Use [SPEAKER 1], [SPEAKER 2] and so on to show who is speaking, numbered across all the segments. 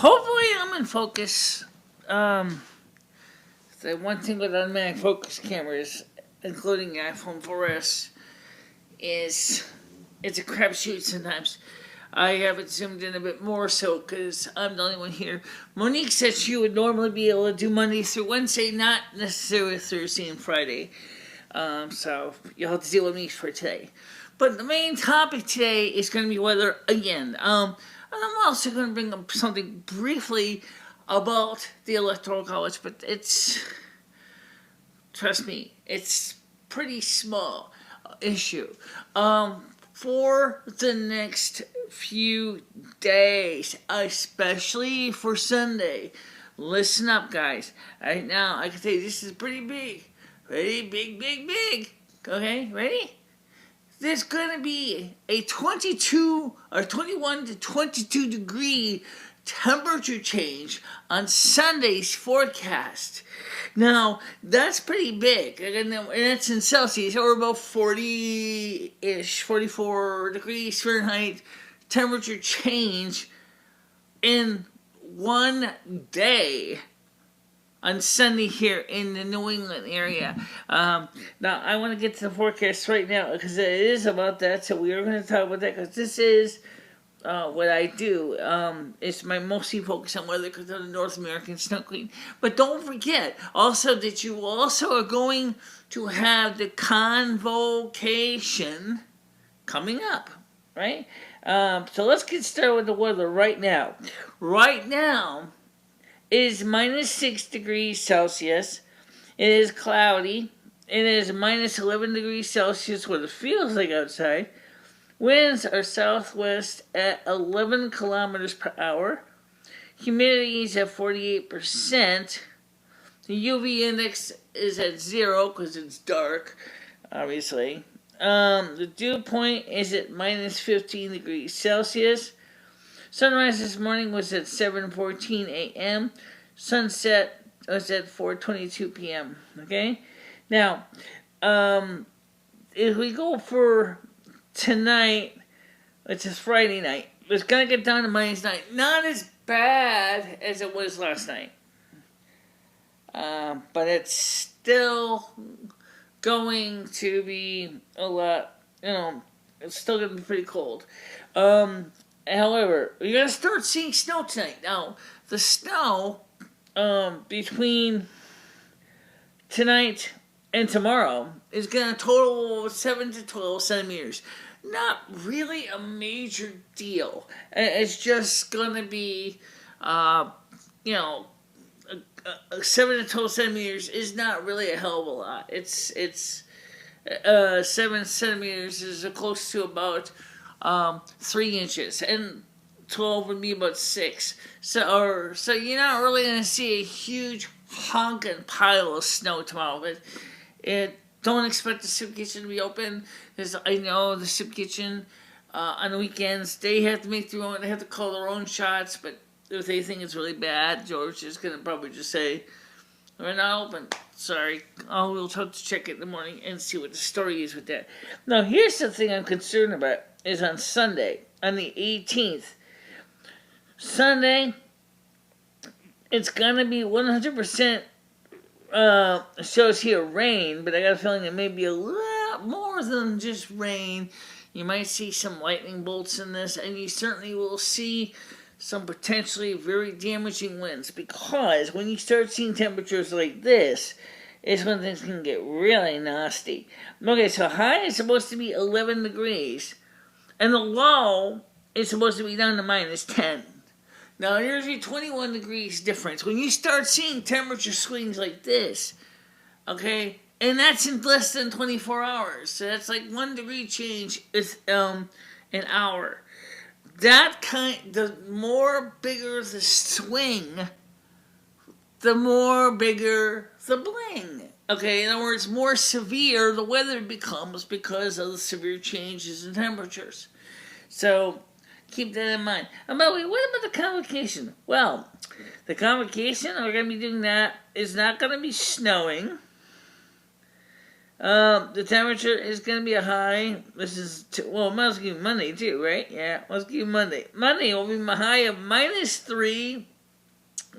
[SPEAKER 1] Hopefully I'm in focus. The one thing with automatic focus cameras, including the iPhone 4S, is it's a crapshoot sometimes. I have it zoomed in a bit more so because I'm the only one here. Monique said she would normally be able to do Monday through Wednesday, not necessarily Thursday and Friday. So you'll have to deal with me for today. But the main topic today is going to be weather again. And I'm also going to bring up something briefly about the Electoral College, but trust me, it's pretty small issue. For the next few days, especially for Sunday, listen up, guys. Right now, I can tell you this is pretty big. Ready? Big. Okay, ready? There's going to be a 22 or 21 to 22 degree temperature change on Sunday's forecast. Now, that's pretty big, and that's in Celsius, or about 40-ish, 44 degrees Fahrenheit temperature change in one day on Sunday here in the New England area. Now, I want to get to the forecast right now, because it is about that, so we are going to talk about that, because this is what I do. It's my mostly focus on weather because of the North American Snow Queen. But don't forget also that you also are going to have the convocation coming up, right? So let's get started with the weather right now. Right now, it is minus 6 degrees Celsius. It is cloudy. It is minus 11 degrees Celsius, what it feels like outside. Winds are southwest at 11 kilometers per hour. Humidity is at 48%. The UV index is at 0 because it's dark, obviously. The dew point is at minus 15 degrees Celsius. Sunrise this morning was at 7:14 a.m. Sunset was at 4:22 p.m. Okay? Now, if we go for tonight, which is Friday night, it's going to get down to minus 9. Not as bad as it was last night. But it's still going to be a lot, it's still going to be pretty cold. However, you're going to start seeing snow tonight. Now, the snow between tonight and tomorrow is going to total 7 to 12 centimeters. Not really a major deal. It's just going to be, 7 to 12 centimeters is not really a hell of a lot. It's 7 centimeters is close to about 3 inches, and 12 would be about 6. So you're not really going to see a huge honking pile of snow tomorrow. But don't expect the soup kitchen to be open, because I know the soup kitchen on the weekends, they have to make their own, they have to call their own shots, but if they think it's really bad, George is going to probably just say, we're not open. Sorry. We'll have to check it in the morning and see what the story is with that. Now, here's the thing I'm concerned about, is on Sunday, on the 18th. Sunday, it's going to be 100% shows here rain, but I got a feeling it may be a lot more than just rain. You might see some lightning bolts in this, and you certainly will see some potentially very damaging winds, because when you start seeing temperatures like this, it's when things can get really nasty. Okay, so high is supposed to be 11 degrees, and the low is supposed to be down to minus 10. Now, there's a 21 degrees difference. When you start seeing temperature swings like this, okay, and that's in less than 24 hours, so that's like 1 degree change is an hour. The more bigger the swing, the more bigger the bling. Okay, in other words, more severe the weather becomes because of the severe changes in temperatures. So keep that in mind. And by the way, what about the convocation? Well, the convocation, we're going to be doing that, is not going to be snowing. The temperature is going to be a high. This is, it must give Monday too, right? Yeah, let's give Monday. Monday will be a high of minus 3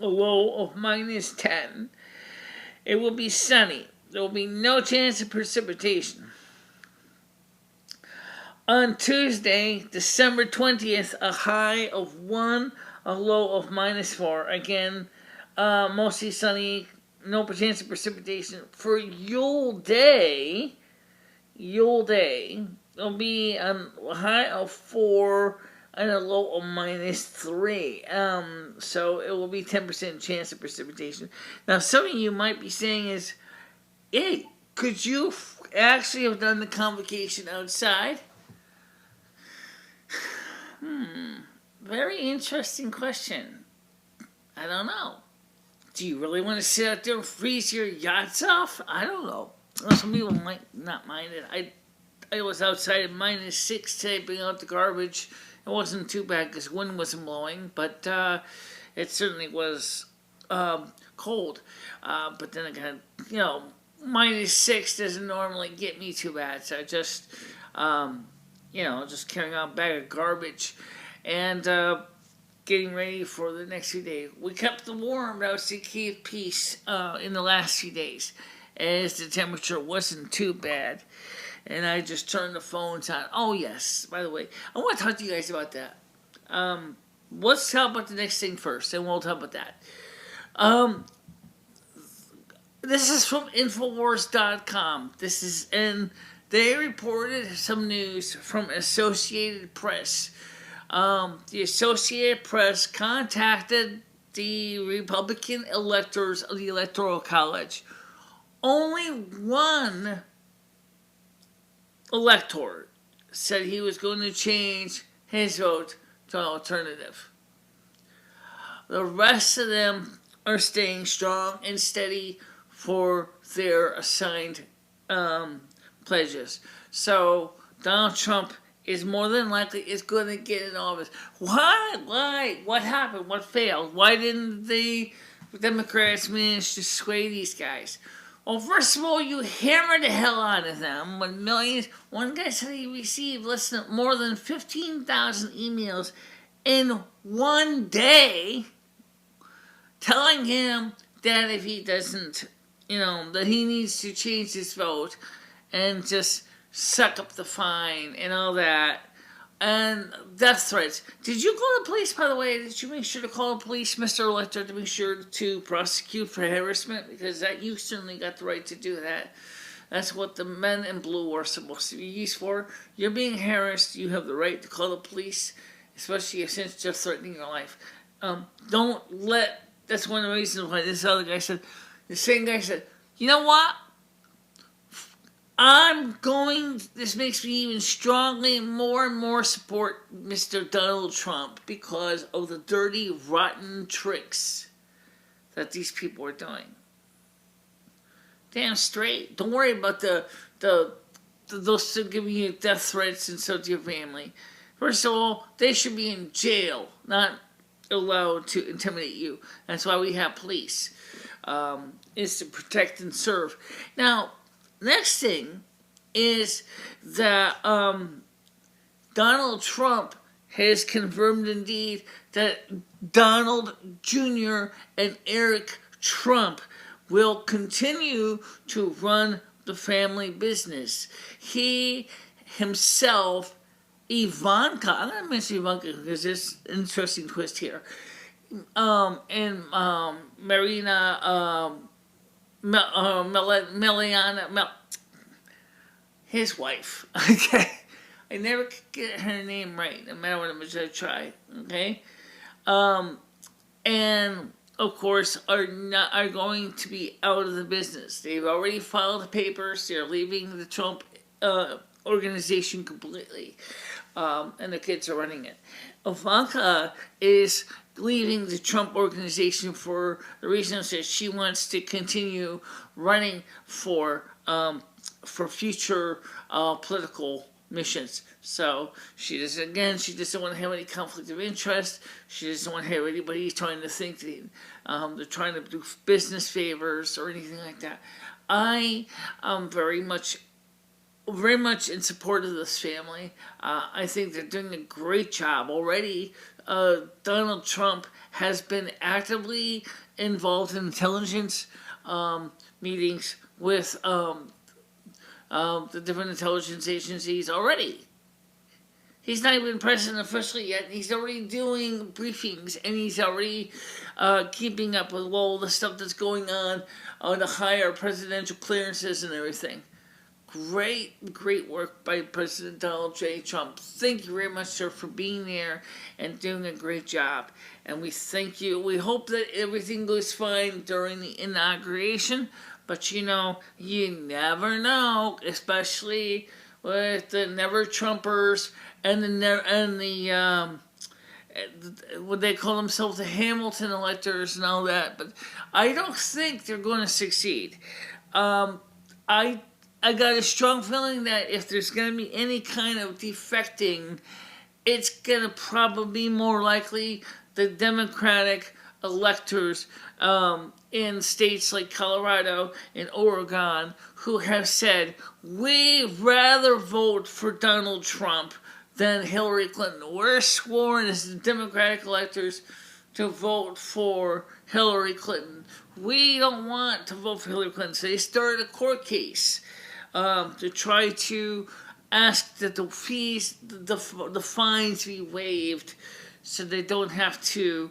[SPEAKER 1] a low of -10. It will be sunny. There will be no chance of precipitation. On Tuesday, December 20th, a high of 1, a low of -4. Again, mostly sunny, no chance of precipitation. For Yule Day, there'll be a high of 4 and a low of -3. So it will be 10% chance of precipitation. Now, some of you might be saying is, hey, could you actually have done the convocation outside? Very interesting question. I don't know. Do you really want to sit out there and freeze your yachts off? I don't know. Well, some people might not mind it. I was outside at -6 today, bringing out the garbage. It wasn't too bad because wind wasn't blowing, but it certainly was cold. But then again, -6 doesn't normally get me too bad, so I just, just carrying out a bag of garbage and getting ready for the next few days. We kept the warm out to keep peace in the last few days, as the temperature wasn't too bad. And I just turned the phones on. Oh, yes, by the way, I want to talk to you guys about that. Let's talk about the next thing first, and we'll talk about that. This is from Infowars.com. And they reported some news from Associated Press. The Associated Press contacted the Republican electors of the Electoral College. Only one elector said he was going to change his vote to an alternative. The rest of them are staying strong and steady for their assigned pledges. So Donald Trump is more than likely going to get in office. Why? What happened? What failed? Why didn't the Democrats manage to sway these guys? Well, first of all, you hammered the hell out of them when millions. One guy said he received more than 15,000 emails in one day telling him that if he doesn't, that he needs to change his vote and just suck up the fine and all that. And death threats. Did you call the police, by the way? Did you make sure to call the police, Mr. Elector, to make sure to prosecute for harassment? Because you certainly got the right to do that. That's what the men in blue are supposed to be used for. You're being harassed. You have the right to call the police, especially since they're threatening your life. That's one of the reasons why this other guy said, the same guy said, you know what? This makes me even strongly more and more support Mr. Donald Trump because of the dirty, rotten tricks that these people are doing. Damn straight. Don't worry about those giving you death threats and so to your family. First of all, they should be in jail, not allowed to intimidate you. That's why we have police. Is to protect and serve. Now, next thing is that Donald Trump has confirmed indeed that Donald Jr. and Eric Trump will continue to run the family business. He himself, Ivanka, I'm going to mention Ivanka because there's an interesting twist here, and Marina, Meliana, his wife, okay? I never could get her name right, no matter what much I try, okay? And, of course, are going to be out of the business. They've already filed the papers. They're leaving the Trump organization completely, and the kids are running it. Ivanka is leaving the Trump organization for the reason that she wants to continue running for future political missions. So she doesn't want to have any conflict of interest. She doesn't want to have anybody trying to think that they're trying to do business favors or anything like that. I very much very much in support of this family. I think they're doing a great job already. Donald Trump has been actively involved in intelligence meetings with the different intelligence agencies already. He's not even president officially yet. He's already doing briefings, and he's already keeping up with all the stuff that's going on the higher presidential clearances and everything. Great work by President Donald J. Trump. Thank you very much, sir, for being there and doing a great job. And we thank you. We hope that everything goes fine during the inauguration. But, you never know, especially with the Never Trumpers and what they call themselves, the Hamilton electors and all that. But I don't think they're going to succeed. I got a strong feeling that if there's going to be any kind of defecting, it's going to probably be more likely the Democratic electors in states like Colorado and Oregon who have said, we'd rather vote for Donald Trump than Hillary Clinton. We're sworn as the Democratic electors to vote for Hillary Clinton. We don't want to vote for Hillary Clinton. So they started a court case to try to ask that the fees, the fines be waived so they don't have to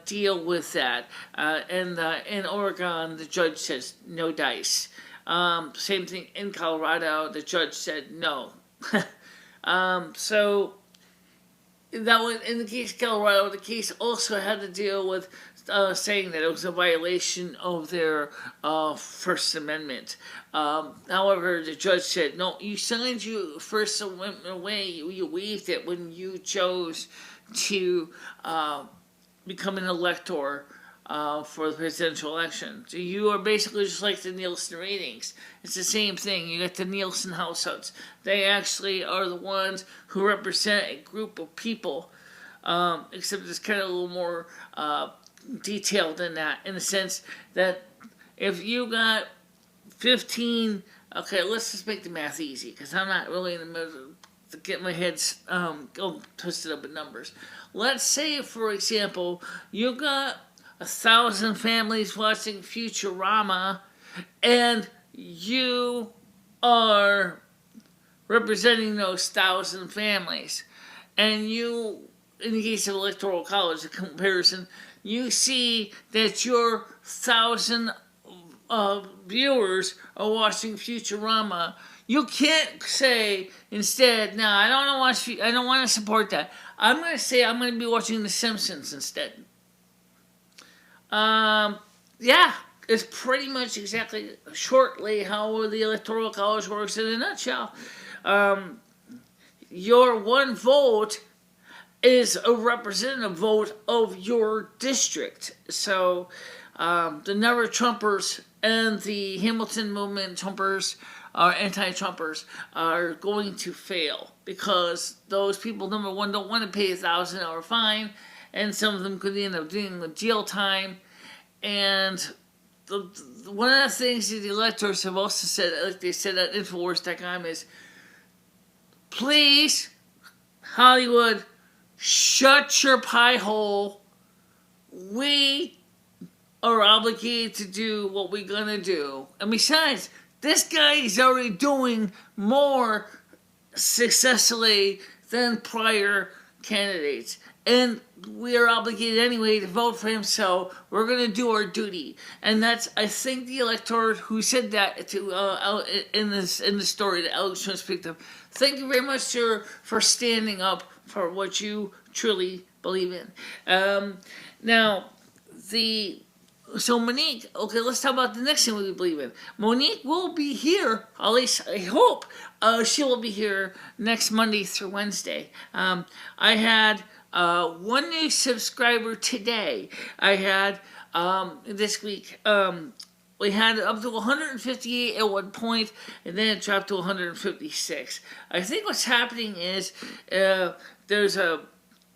[SPEAKER 1] deal with that. And in Oregon, the judge says no dice. Same thing in Colorado, the judge said no. So that was, in the case of Colorado, the case also had to deal with saying that it was a violation of their First Amendment. However, the judge said, no, you signed your First Amendment away. You waived it when you chose to become an elector for the presidential election. So you are basically just like the Nielsen ratings. It's the same thing. You got the Nielsen households. They actually are the ones who represent a group of people, except it's kind of a little more detailed than that, in the sense that if you got 15, okay, let's just make the math easy, because I'm not really in the middle to get my head twisted up with numbers. Let's say, for example, you got 1,000 families watching Futurama, and you are representing those 1,000 families, and you, in the case of Electoral College, a comparison, you see that your 1,000 viewers are watching Futurama. You can't say instead, no, I don't want to support that. I'm going to say I'm going to be watching The Simpsons instead. Yeah, it's pretty much exactly shortly how the Electoral College works in a nutshell. Your one vote is a representative vote of your district. So the Never Trumpers and the Hamilton movement Trumpers, anti-Trumpers, are going to fail because those people, number one, don't want to pay a $1,000 fine, and some of them could end up doing the jail time. And one of the things that the electors have also said, like they said at Infowars.com, is please, Hollywood, shut your pie hole. We are obligated to do what we're going to do. And besides, this guy is already doing more successfully than prior candidates. And we are obligated anyway to vote for him, so we're going to do our duty. And that's, I think, the electorate who said that to in the story that Alex Jones picked up. Thank you very much, sir, for standing up for what you truly believe in. So Monique, okay, let's talk about the next thing we believe in. Monique will be here, at least I hope, she will be here next Monday through Wednesday. I had one new subscriber today. I had, this week, we had up to 158 at one point, and then it dropped to 156. I think what's happening is there's a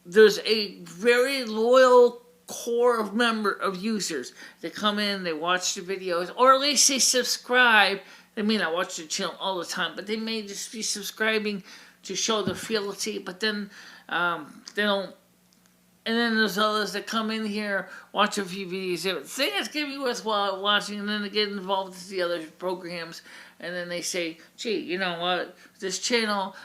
[SPEAKER 1] very loyal core of users that come in, they watch the videos, or at least they subscribe They may not watch the channel all the time, but they may just be subscribing to show their fealty, but then they don't. And then there's others that come in here, watch a few videos, they think it's going to be worthwhile watching, and then they get involved with the other programs, and then they say, gee, you know what, this channel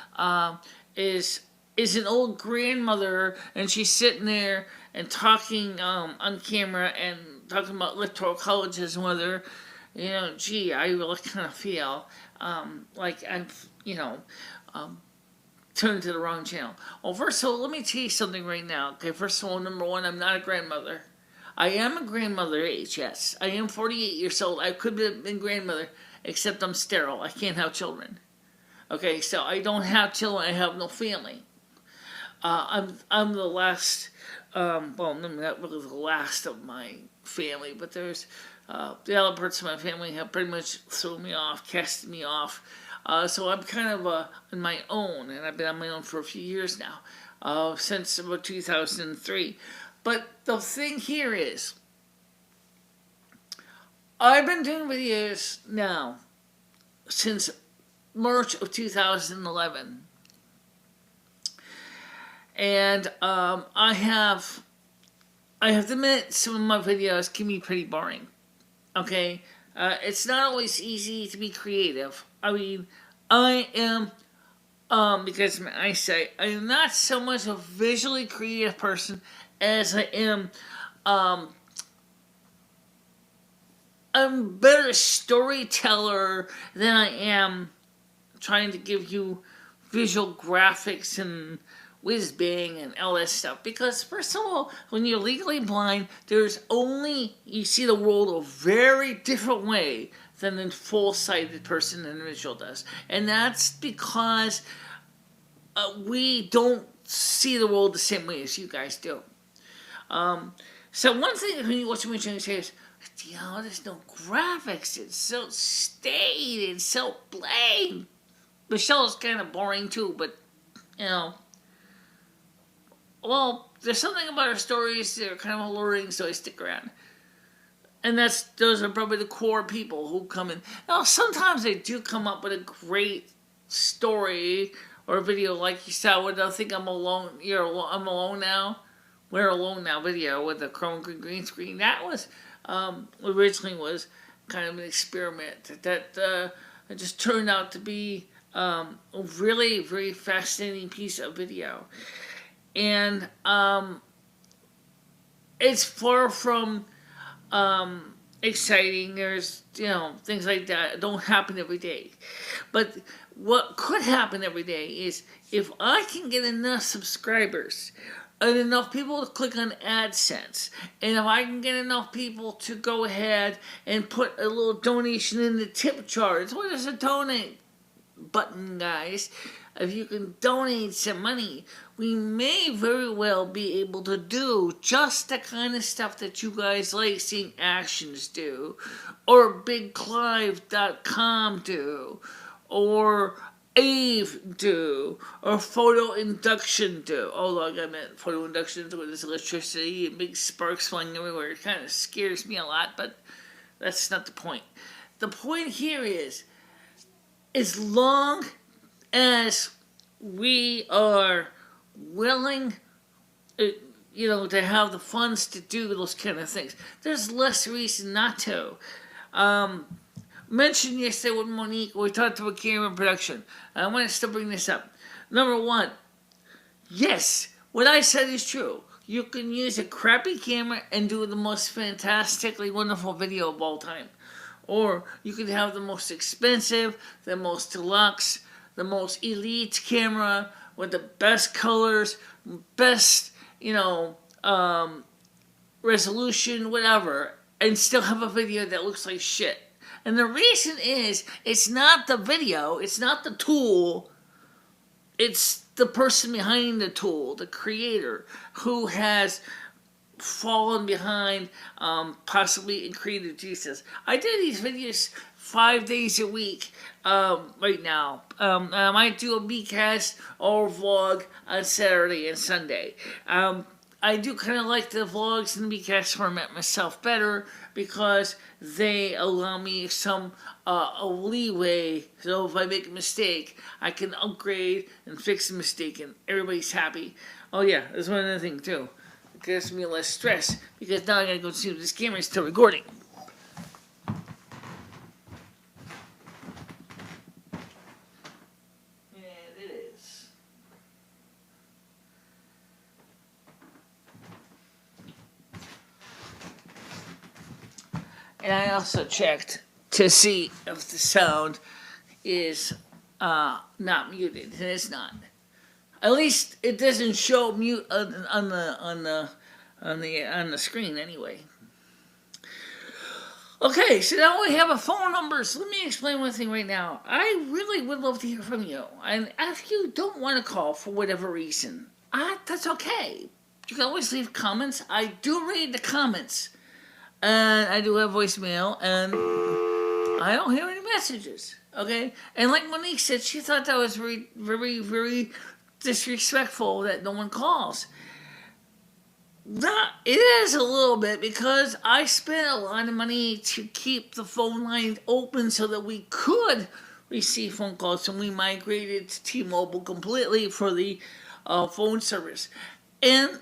[SPEAKER 1] is an old grandmother, and she's sitting there and talking on camera and talking about electoral colleges and whether, you know, gee, I really kind of feel like I've, you know, turned to the wrong channel. Well, first of all, let me tell you something right now. Okay, first of all, number one, I'm not a grandmother. I am a grandmother age, yes. I am 48 years old. I could have been grandmother, except I'm sterile. I can't have children. Okay, so I don't have children. I have no family. I'm the last, well, not really the last of my family, but there's the other parts of my family have pretty much thrown me off, casted me off. So I'm kind of on my own, and I've been on my own for a few years now, since about 2003. But the thing here is, I've been doing videos now since March of 2011. And I have to admit, some of my videos can be pretty boring. Okay? It's not always easy to be creative. I mean, I am, because of my eyesight, I am not so much a visually creative person as I am, I'm a better storyteller than I am trying to give you visual graphics and whiz-bang and all that stuff. Because, first of all, when you're legally blind, you see the world a very different way than the full-sighted person individual does. And that's because we don't see the world the same way as you guys do. So one thing when you watch a movie, you say is, there's no graphics, it's so staid, it's so plain. Michelle's kind of boring too, but, you know, well, there's something about her stories that are kind of alluring, so I stick around. And those are probably the core people who come in. Now, sometimes they do come up with a great story or a video like you saw with I think I'm alone. I'm alone now. We're alone now video with the chrome green screen. That was originally was kind of an experiment that just turned out to be a really very fascinating piece of video. And it's far from exciting. There's, things like that don't happen every day. But what could happen every day is if I can get enough subscribers and enough people to click on AdSense, and if I can get enough people to go ahead and put a little donation in the tip jar. It's what is a donate button, guys. If you can donate some money, we may very well be able to do just the kind of stuff that you guys like seeing Actions do, or BigClive.com do, or Ave do, or Photo Induction do. Although I meant Photo Induction with this electricity and big sparks flying everywhere. It kind of scares me a lot, but that's not the point. The point here is, as long as we are willing, to have the funds to do those kind of things, there's less reason not to. Mentioned yesterday with Monique, we talked about camera production. I want to still bring this up. Number one, yes, what I said is true. You can use a crappy camera and do the most fantastically wonderful video of all time. Or you could have the most expensive, the most deluxe, the most elite camera with the best colors, best, resolution, whatever, and still have a video that looks like shit. And the reason is, it's not the video, it's not the tool, it's the person behind the tool, the creator, who has fallen behind, possibly in creative juices. I do these videos 5 days a week right now. I might do a BCast or vlog on Saturday and Sunday. I do kind of like the vlogs in the BCast format myself better because they allow me some a leeway. So if I make a mistake, I can upgrade and fix the mistake, and everybody's happy. Oh yeah, there's one other thing too. It gives me less stress because now I gotta go see if this camera is still recording. And I also checked to see if the sound is not muted, and it's not. At least it doesn't show mute on the screen anyway. Okay, so now we have a phone number. So let me explain one thing right now. I really would love to hear from you, and if you don't want to call for whatever reason, that's okay. You can always leave comments. I do read the comments. And I do have voicemail, and I don't hear any messages, okay? And like Monique said, she thought that was very, very, very disrespectful that no one calls. It is a little bit because I spent a lot of money to keep the phone line open so that we could receive phone calls, and we migrated to T-Mobile completely for the phone service. And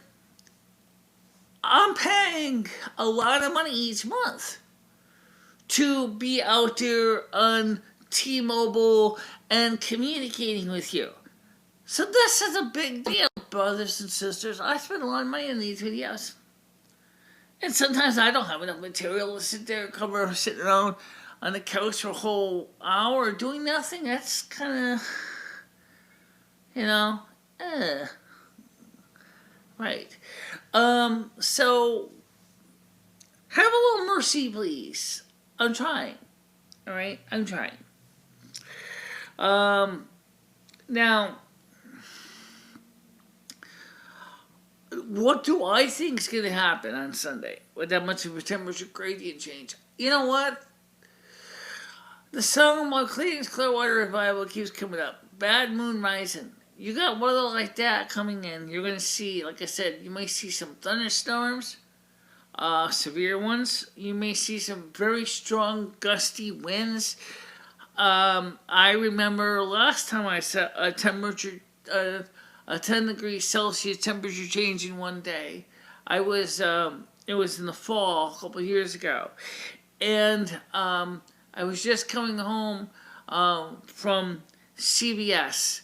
[SPEAKER 1] I'm paying a lot of money each month to be out there on T-Mobile and communicating with you. So this is a big deal, brothers and sisters. I spend a lot of money on these videos. And sometimes I don't have enough material to sit there and sitting around on the couch for a whole hour doing nothing. That's kind of, right. So have a little mercy, please. I'm trying. All right, I'm trying. Now, what do I think is going to happen on Sunday with that much of a temperature gradient change? You know what? The song about Cleveland's Clearwater Revival keeps coming up. Bad Moon Rising. You got weather like that coming in. You're going to see, like I said, you may see some thunderstorms, severe ones. You may see some very strong, gusty winds. I remember last time I saw a temperature, a 10 degrees Celsius temperature change in one day. It was in the fall a couple of years ago. And I was just coming home from CVS.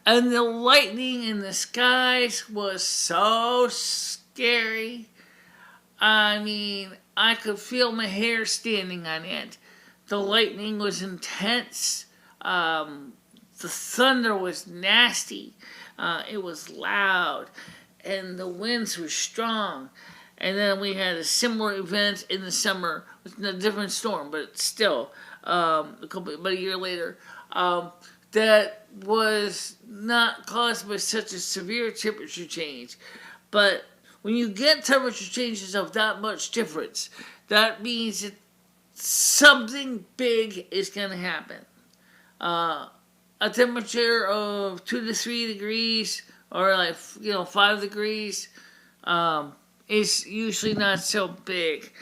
[SPEAKER 1] And the lightning in the skies was so scary. I mean, I could feel my hair standing on end. The lightning was intense. The thunder was nasty. It was loud. And the winds were strong. And then we had a similar event in the summer with a different storm, but still, about a year later. That was not caused by such a severe temperature change. But when you get temperature changes of that much difference, that means that something big is going to happen. A temperature of 2 to 3 degrees or 5 degrees is usually not so big.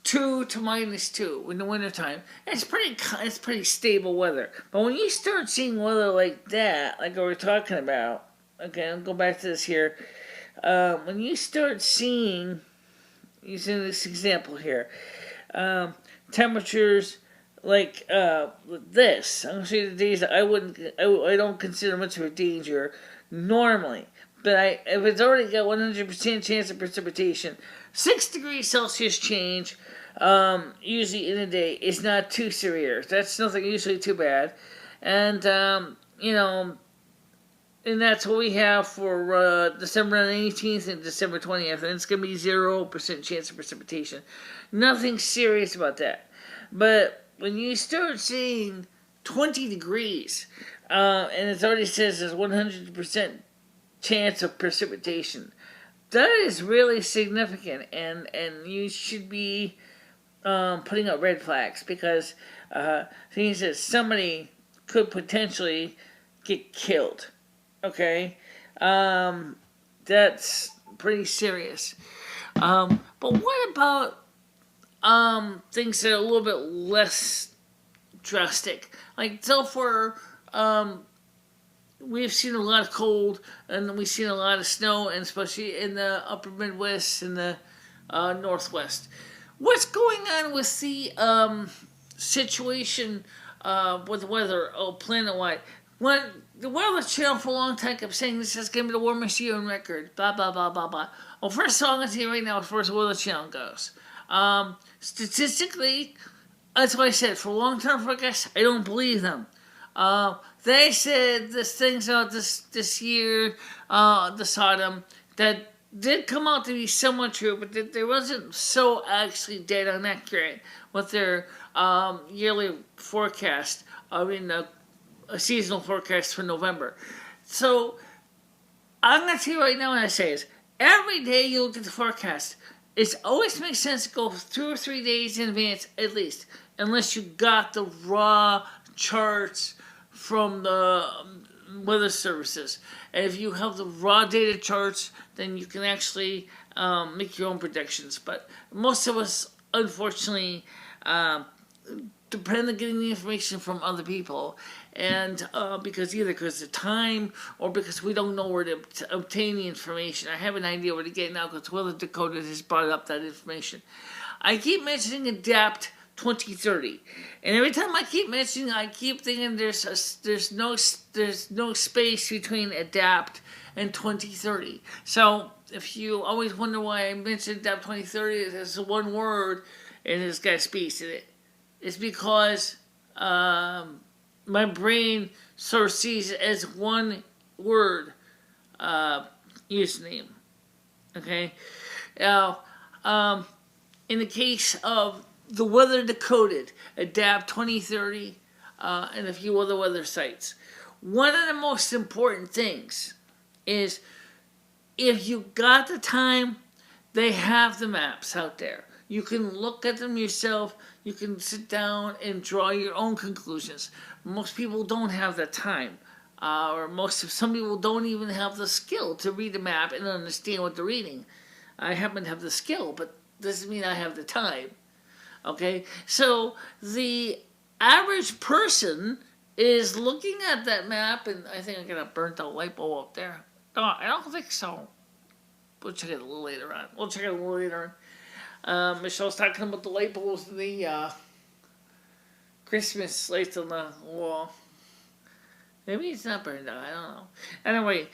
[SPEAKER 1] 2 to -2 in the wintertime. It's pretty stable weather. But when you start seeing weather like that, like we're talking about, okay, I'll go back to this here. When you start seeing, using this example here, temperatures like this, I'm going to show you the days that I don't consider much of a danger normally. But if it's already got 100% chance of precipitation, 6 degrees Celsius change, usually in a day, is not too severe. That's nothing usually too bad. And, and that's what we have for December 18th and December 20th. And it's going to be 0% chance of precipitation. Nothing serious about that. But when you start seeing 20 degrees, and it already says there's 100% chance of precipitation, that is really significant, and you should be putting up red flags, because things that somebody could potentially get killed. Okay, That's pretty serious. But what about things that are a little bit less drastic? Like, so far, we've seen a lot of cold, and we've seen a lot of snow, and especially in the upper Midwest and the Northwest. What's going on with the situation with the weather, planet-wide? When the Weather Channel for a long time kept saying this is going to be the warmest year on record, blah, blah, blah, blah, blah. Well, first of all, I'm going to tell you right now as far as the Weather Channel goes. Statistically, that's what I said. For long-term forecasts, I don't believe them. They said this thing's out this year, this autumn, that did come out to be somewhat true, but there wasn't so actually dead on accurate with their yearly forecast. I mean, a seasonal forecast for November. So I'm going to tell you right now what I say is, every day you look at the forecast, it always makes sense to go 2 or 3 days in advance at least, unless you got the raw charts from the weather services. And if you have the raw data charts, then you can actually make your own predictions. But most of us, unfortunately, depend on getting the information from other people, and because of time or because we don't know where to obtain the information. I have an idea where to get it now because Weather Dakota has brought up that information. I keep mentioning ADAPT 2030, and every time I keep mentioning, I keep thinking there's no space between ADAPT and 2030. So if you always wonder why I mentioned ADAPT 2030, it's one word and it's got space in it. It's because my brain sort of sees it as one word username. Okay? Now, in the case of the Weather Decoded, ADAPT 2030, and a few other weather sites, one of the most important things is if you got the time, they have the maps out there. You can look at them yourself. You can sit down and draw your own conclusions. Most people don't have the time, some people don't even have the skill to read a map and understand what they're reading. I happen to have the skill, but doesn't mean I have the time. Okay, so the average person is looking at that map, and I think I got a burnt out light bulb up there. No, I don't think so. We'll check it a little later on. Michelle's talking about the light bulbs and the Christmas lights on the wall. Maybe it's not burned out. I don't know. Anyway,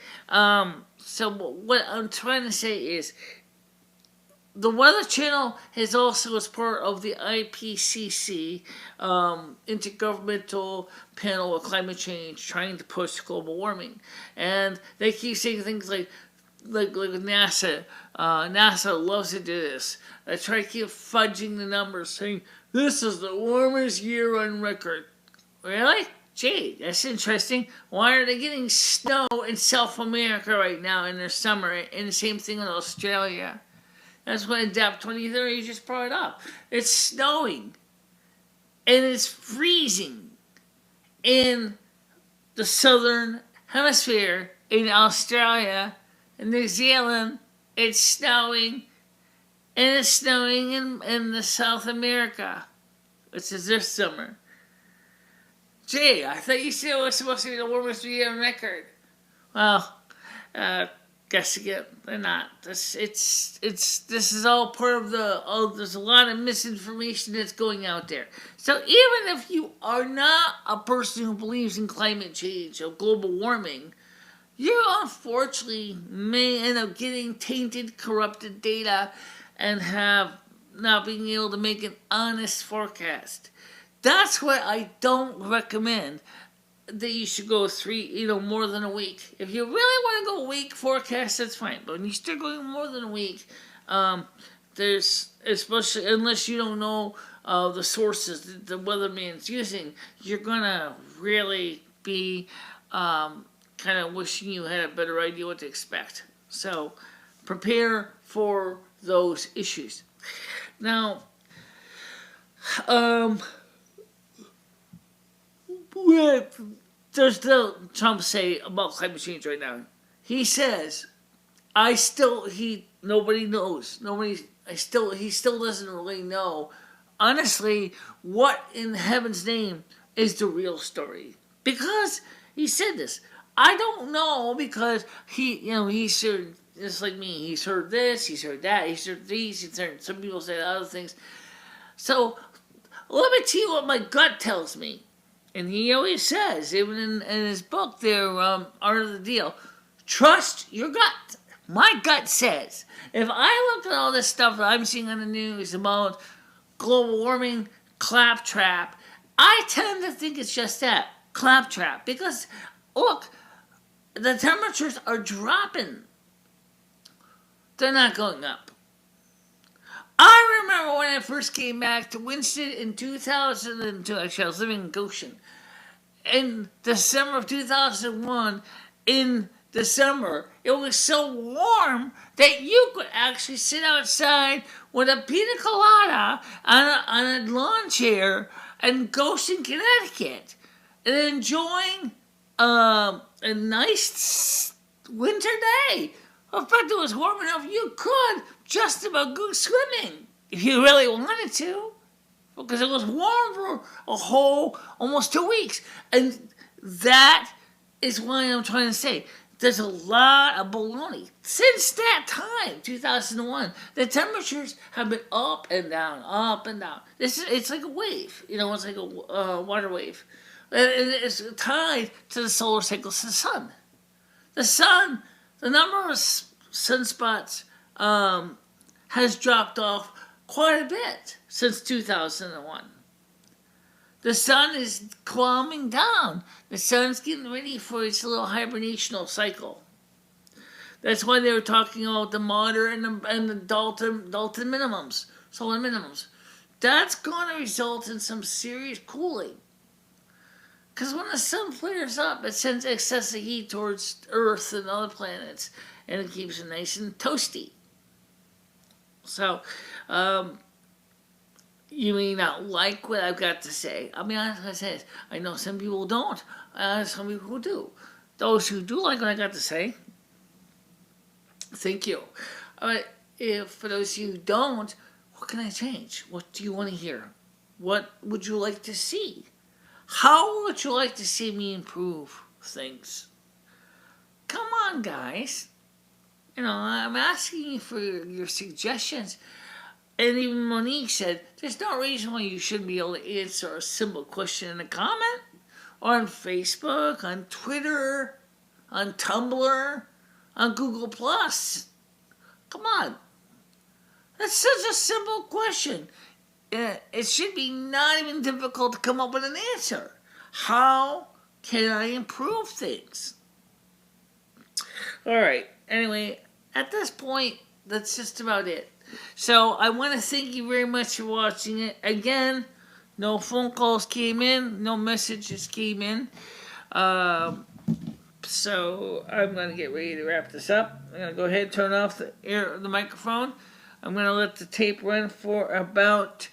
[SPEAKER 1] so what I'm trying to say is, the Weather Channel is also as part of the IPCC, Intergovernmental Panel on Climate Change, trying to push global warming. And they keep saying things like NASA. NASA loves to do this. They try to keep fudging the numbers, saying, this is the warmest year on record. Really? Gee, that's interesting. Why are they getting snow in South America right now in their summer? And the same thing in Australia. That's what ADAPT 2030 just brought up. It's snowing. And it's freezing in the southern hemisphere, in Australia, in New Zealand. It's snowing. And it's snowing in the South America, which is this summer. Gee, I thought you said it was supposed to be the warmest year on record. Well, guess again, they're not. This is all part of there's a lot of misinformation that's going out there. So even if you are not a person who believes in climate change or global warming, you unfortunately may end up getting tainted, corrupted data and have not being able to make an honest forecast. That's why I don't recommend that you should go more than a week. If you really want to go a week forecast, that's fine. But when you start going more than a week, there's, especially unless you don't know the sources that the weatherman's using, you're gonna really be kind of wishing you had a better idea what to expect. So prepare for those issues. Now, what does Trump say about climate change right now? He says Nobody knows. He still doesn't really know, honestly, what in heaven's name is the real story. Because he said this. I don't know, because he's heard, just like me, he's heard this, he's heard that, he's heard these, he's heard some people say other things. So, let me tell you what my gut tells me. And he always says, even in his book there, Art of the Deal, trust your gut. My gut says, if I look at all this stuff that I'm seeing on the news about global warming, claptrap, I tend to think it's just that, claptrap. Because, look, the temperatures are dropping. They're not going up. I remember when I first came back to Winston in 2002. Actually, I was living in Goshen. In December of 2001, in December, it was so warm that you could actually sit outside with a pina colada on a lawn chair in Goshen, Connecticut, and enjoying a nice winter day. In fact, it was warm enough you could just about go swimming if you really wanted to, because it was warm for a whole almost 2 weeks. And that is why I'm trying to say there's a lot of baloney. Since that time, 2001, the temperatures have been up and down, up and down. It's like a wave, it's like a water wave. And it's tied to the solar cycles of the sun. The sun, the number of sunspots has dropped off quite a bit since 2001. The sun is calming down. The sun's getting ready for its little hibernational cycle. That's why they were talking about the Mater and the Dalton minimums, solar minimums. That's going to result in some serious cooling. Because when the sun flares up, it sends excessive heat towards Earth and other planets, and it keeps it nice and toasty. So, you may not like what I've got to say. I mean, as I said, I know some people don't. Some people who do. Those who do like what I got to say, thank you. If for those of you who don't, what can I change? What do you want to hear? What would you like to see? How would you like to see me improve things? Come on, guys. I'm asking you for your suggestions. And even Monique said, there's no reason why you shouldn't be able to answer a simple question in a comment. Or on Facebook, on Twitter, on Tumblr, on Google+. Come on. That's such a simple question. It should be not even difficult to come up with an answer. How can I improve things? All right. Anyway, at this point, that's just about it. So I want to thank you very much for watching it. Again, no phone calls came in, no messages came in. So I'm going to get ready to wrap this up. I'm going to go ahead and turn off the microphone. I'm going to let the tape run for about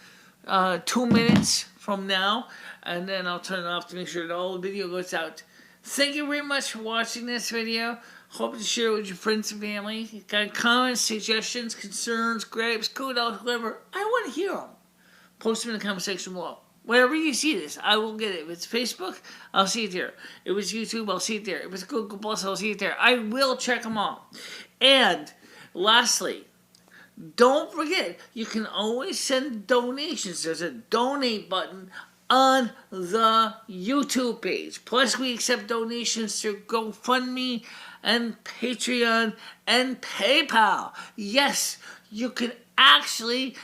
[SPEAKER 1] 2 minutes from now, and then I'll turn it off to make sure that all the video goes out. Thank you very much for watching this video. Hope to share it with your friends and family. You got comments, suggestions, concerns, gripes, kudos, whatever. I want to hear them. Post them in the comment section below. Wherever you see this, I will get it. If it's Facebook, I'll see it there. If it's YouTube, I'll see it there. If it's Google+, I'll see it there. I will check them all. And lastly, don't forget, you can always send donations. There's a donate button on the YouTube page. Plus, we accept donations through GoFundMe and Patreon and PayPal. Yes, you can actually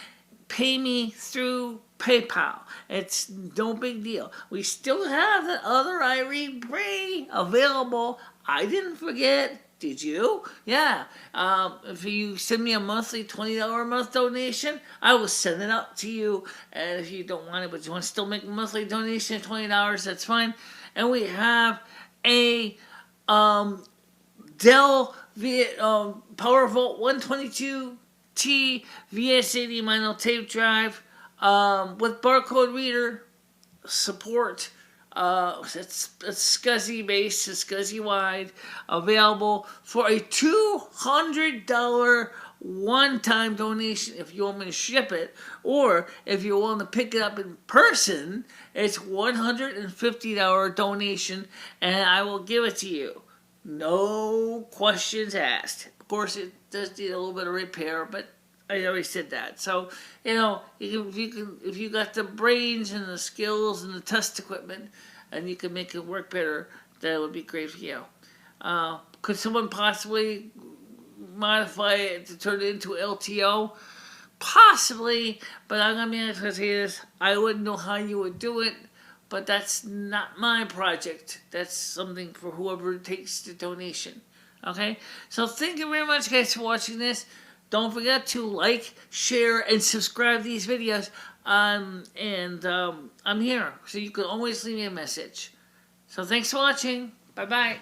[SPEAKER 1] pay me through PayPal. It's no big deal. We still have the other Irene Bray available. I didn't forget. Did you? Yeah. If you send me a monthly $20 a month donation, I will send it out to you. And if you don't want it, but you want to still make a monthly donation of $20, that's fine. And we have a Dell PowerVolt 122T VS80 vinyl tape drive with barcode reader support. It's SCSI based, it's SCSI wide, available for a $200 one-time donation if you want me to ship it, or if you're willing to pick it up in person, it's $150 donation, and I will give it to you. No questions asked. Of course, it does need a little bit of repair, but I already said that. So, if you got the brains and the skills and the test equipment, and you can make it work better, that would be great for you. Could someone possibly modify it to turn it into LTO? Possibly, but I'm gonna be honest with you, this I wouldn't know how you would do it. But that's not my project. That's something for whoever takes the donation. Okay? So thank you very much, guys, for watching this. Don't forget to like, share, and subscribe to these videos. I'm here, so you can always leave me a message. So thanks for watching. Bye-bye.